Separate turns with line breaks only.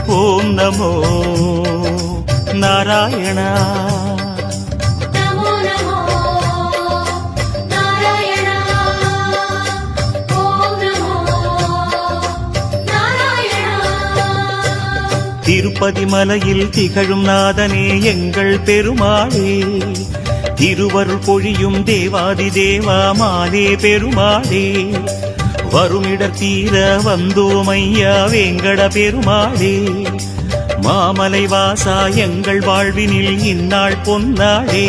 ஓம் நமோ நாராயணா. திருப்பதி மலையில் திகழும் நாதனே எங்கள் பெருமாளே, திருவருள் பொழியும் தேவாதி தேவா மாலே பெருமாளே, வருமிடர் தீர வந்தோமையா வேங்கட பெருமாளே, மாமலை வாசா எங்கள் வாழ்வினில் இந்நாள் பொன்னாளே.